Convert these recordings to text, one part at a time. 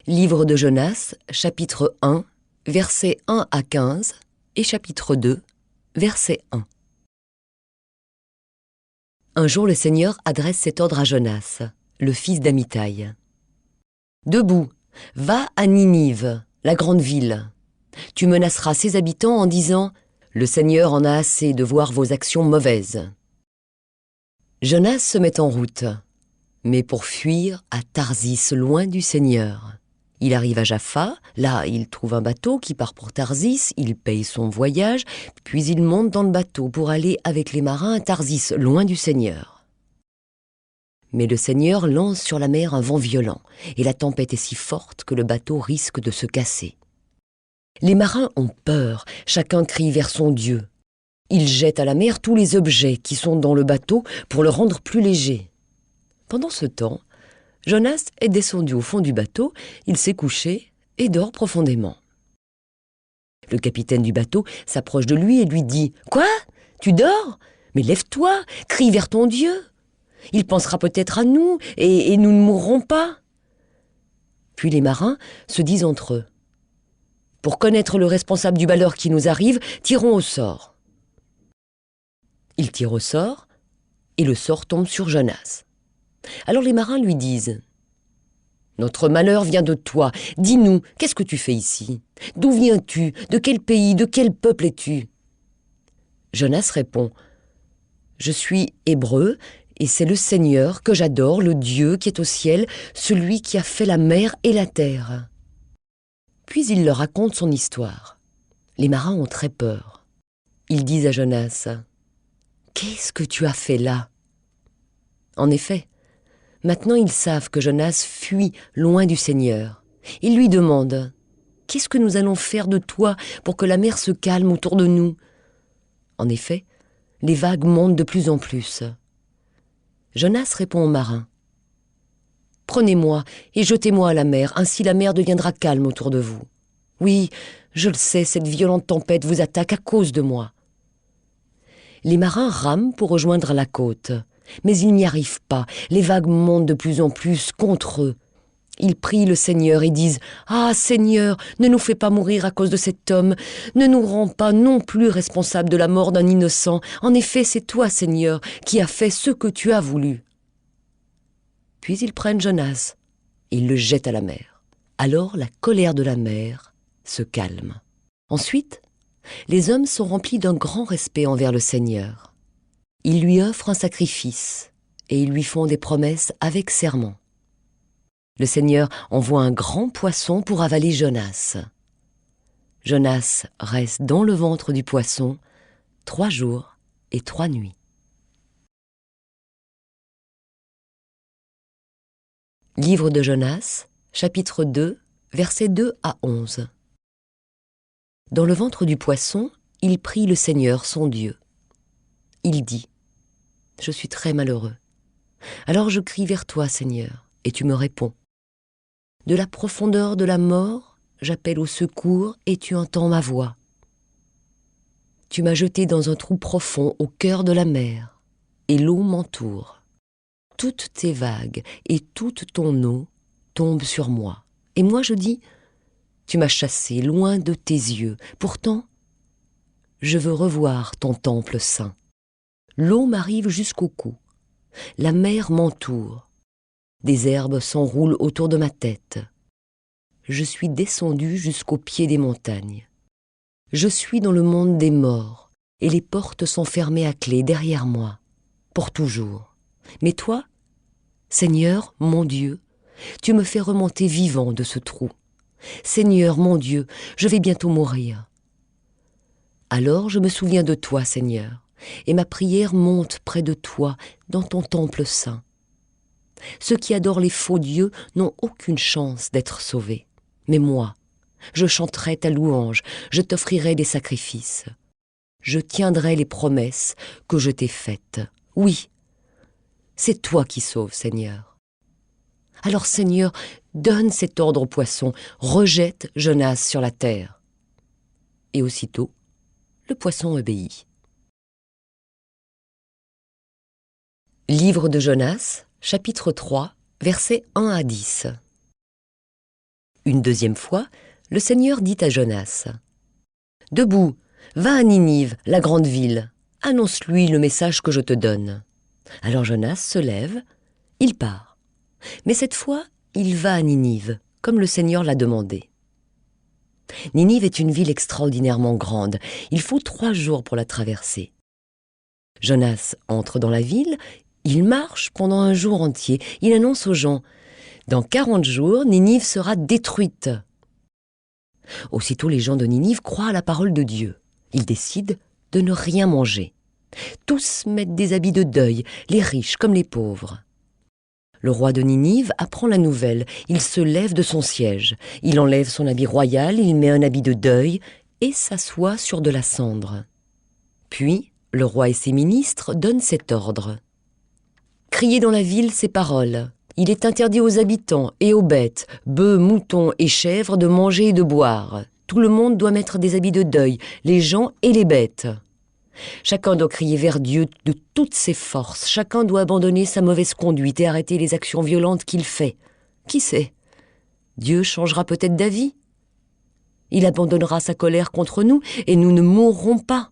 Livre de Jonas, chapitre 1, versets 1 à 15 et chapitre 2, verset 1. Un jour, le Seigneur adresse cet ordre à Jonas, le fils d'Amittai. « Debout, va à Ninive, la grande ville. Tu menaceras ses habitants en disant « Le Seigneur en a assez de voir vos actions mauvaises. » Jonas se met en route, mais pour fuir à Tarsis, loin du Seigneur. Il arrive à Jaffa, là il trouve un bateau qui part pour Tarsis, il paye son voyage, puis il monte dans le bateau pour aller avec les marins à Tarsis, loin du Seigneur. Mais le Seigneur lance sur la mer un vent violent, et la tempête est si forte que le bateau risque de se casser. Les marins ont peur, chacun crie vers son Dieu. Ils jettent à la mer tous les objets qui sont dans le bateau pour le rendre plus léger. Pendant ce temps, Jonas est descendu au fond du bateau, il s'est couché et dort profondément. Le capitaine du bateau s'approche de lui et lui dit « Quoi ? Tu dors ? Mais lève-toi, crie vers ton Dieu. Il pensera peut-être à nous et nous ne mourrons pas. » Puis les marins se disent entre eux « Pour connaître le responsable du malheur qui nous arrive, tirons au sort. » Ils tirent au sort et le sort tombe sur Jonas. Alors les marins lui disent « Notre malheur vient de toi. Dis-nous, qu'est-ce que tu fais ici? D'où viens-tu? De quel pays? De quel peuple es-tu » Jonas répond « Je suis hébreu et c'est le Seigneur que j'adore, le Dieu qui est au ciel, celui qui a fait la mer et la terre. » Puis il leur raconte son histoire. Les marins ont très peur. Ils disent à Jonas « Qu'est-ce que tu as fait là ?» En effet, maintenant ils savent que Jonas fuit loin du Seigneur. Ils lui demandent « Qu'est-ce que nous allons faire de toi pour que la mer se calme autour de nous ?» En effet, les vagues montent de plus en plus. Jonas répond aux marins « Prenez-moi et jetez-moi à la mer, ainsi la mer deviendra calme autour de vous. Oui, je le sais, cette violente tempête vous attaque à cause de moi. » Les marins rament pour rejoindre la côte. Mais ils n'y arrivent pas, les vagues montent de plus en plus contre eux. Ils prient le Seigneur et disent « Ah, Seigneur, ne nous fais pas mourir à cause de cet homme, ne nous rends pas non plus responsables de la mort d'un innocent. En effet, c'est toi, Seigneur, qui as fait ce que tu as voulu. » Puis ils prennent Jonas et ils le jettent à la mer. Alors la colère de la mer se calme. Ensuite, les hommes sont remplis d'un grand respect envers le Seigneur. Ils lui offrent un sacrifice et ils lui font des promesses avec serment. Le Seigneur envoie un grand poisson pour avaler Jonas. Jonas reste dans le ventre du poisson 3 jours et 3 nuits. Livre de Jonas, chapitre 2, versets 2 à 11. Dans le ventre du poisson, il prie le Seigneur, son Dieu. Il dit « Je suis très malheureux. Alors je crie vers toi, Seigneur, et tu me réponds. De la profondeur de la mort, j'appelle au secours et tu entends ma voix. Tu m'as jeté dans un trou profond au cœur de la mer, et l'eau m'entoure. Toutes tes vagues et toute ton eau tombent sur moi. Et moi je dis, tu m'as chassé loin de tes yeux. Pourtant, je veux revoir ton temple saint. L'eau m'arrive jusqu'au cou. La mer m'entoure. Des herbes s'enroulent autour de ma tête. Je suis descendu jusqu'au pied des montagnes. Je suis dans le monde des morts, et les portes sont fermées à clé derrière moi, pour toujours. Mais toi, Seigneur, mon Dieu, tu me fais remonter vivant de ce trou. Seigneur, mon Dieu, je vais bientôt mourir. Alors je me souviens de toi, Seigneur, et ma prière monte près de toi dans ton temple saint. Ceux qui adorent les faux dieux n'ont aucune chance d'être sauvés. Mais moi, je chanterai ta louange, je t'offrirai des sacrifices. Je tiendrai les promesses que je t'ai faites. Oui, c'est toi qui sauves, Seigneur. Alors, Seigneur, donne cet ordre au poisson, rejette Jonas sur la terre. Et aussitôt, le poisson obéit. Livre de Jonas, chapitre 3, versets 1 à 10. Une deuxième fois, le Seigneur dit à Jonas, « Debout, va à Ninive, la grande ville. Annonce-lui le message que je te donne. » Alors Jonas se lève, il part. Mais cette fois, il va à Ninive, comme le Seigneur l'a demandé. Ninive est une ville extraordinairement grande. Il faut 3 jours pour la traverser. Jonas entre dans la ville, il marche pendant un jour entier. Il annonce aux gens, « Dans 40 jours, Ninive sera détruite. » Aussitôt, les gens de Ninive croient à la parole de Dieu. Ils décident de ne rien manger. Tous mettent des habits de deuil, les riches comme les pauvres. Le roi de Ninive apprend la nouvelle. Il se lève de son siège. Il enlève son habit royal, il met un habit de deuil et s'assoit sur de la cendre. Puis, le roi et ses ministres donnent cet ordre. « Criez dans la ville ces paroles. Il est interdit aux habitants et aux bêtes, bœufs, moutons et chèvres de manger et de boire. Tout le monde doit mettre des habits de deuil, les gens et les bêtes. Chacun doit crier vers Dieu de toutes ses forces. Chacun doit abandonner sa mauvaise conduite et arrêter les actions violentes qu'il fait. Qui sait? Dieu changera peut-être d'avis. Il abandonnera sa colère contre nous et nous ne mourrons pas. »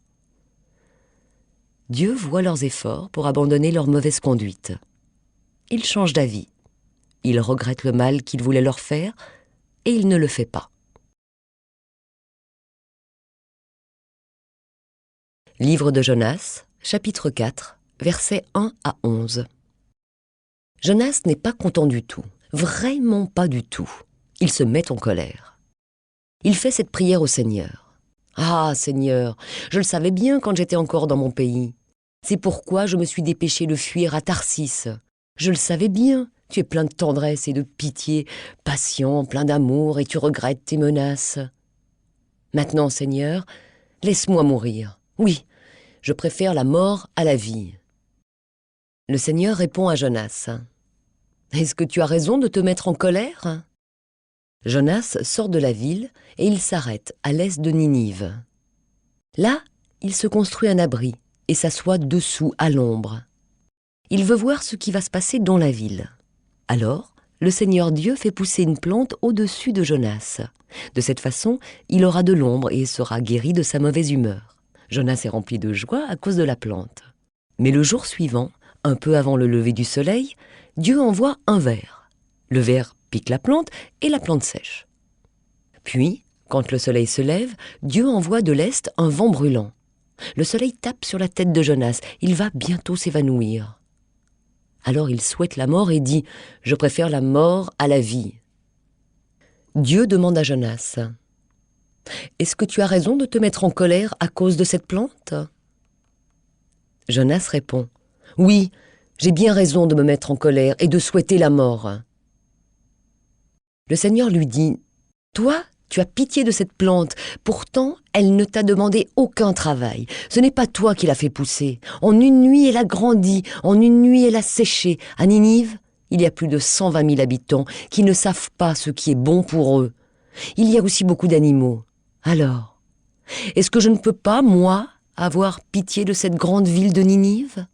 Dieu voit leurs efforts pour abandonner leur mauvaise conduite. Il change d'avis. Il regrette le mal qu'il voulait leur faire et il ne le fait pas. Livre de Jonas, chapitre 4, versets 1 à 11. Jonas n'est pas content du tout, vraiment pas du tout. Il se met en colère. Il fait cette prière au Seigneur. « Ah, Seigneur, je le savais bien quand j'étais encore dans mon pays. C'est pourquoi je me suis dépêché de fuir à Tarsis. Je le savais bien, tu es plein de tendresse et de pitié, patient, plein d'amour, et tu regrettes tes menaces. Maintenant, Seigneur, laisse-moi mourir. Oui, je préfère la mort à la vie. » Le Seigneur répond à Jonas. « Est-ce que tu as raison de te mettre en colère ?» Jonas sort de la ville et il s'arrête à l'est de Ninive. Là, il se construit un abri et s'assoit dessous à l'ombre. Il veut voir ce qui va se passer dans la ville. Alors, le Seigneur Dieu fait pousser une plante au-dessus de Jonas. De cette façon, il aura de l'ombre et sera guéri de sa mauvaise humeur. Jonas est rempli de joie à cause de la plante. Mais le jour suivant, un peu avant le lever du soleil, Dieu envoie un ver. Le ver pique la plante et la plante sèche. Puis, quand le soleil se lève, Dieu envoie de l'est un vent brûlant. Le soleil tape sur la tête de Jonas. Il va bientôt s'évanouir. Alors il souhaite la mort et dit « Je préfère la mort à la vie. » Dieu demande à Jonas « Est-ce que tu as raison de te mettre en colère à cause de cette plante ?» Jonas répond « Oui, j'ai bien raison de me mettre en colère et de souhaiter la mort. » Le Seigneur lui dit « Toi, tu as pitié de cette plante, pourtant elle ne t'a demandé aucun travail. Ce n'est pas toi qui l'as fait pousser. En une nuit, elle a grandi, en une nuit, elle a séché. À Ninive, il y a plus de 120 000 habitants qui ne savent pas ce qui est bon pour eux. Il y a aussi beaucoup d'animaux. Alors, est-ce que je ne peux pas, moi, avoir pitié de cette grande ville de Ninive ?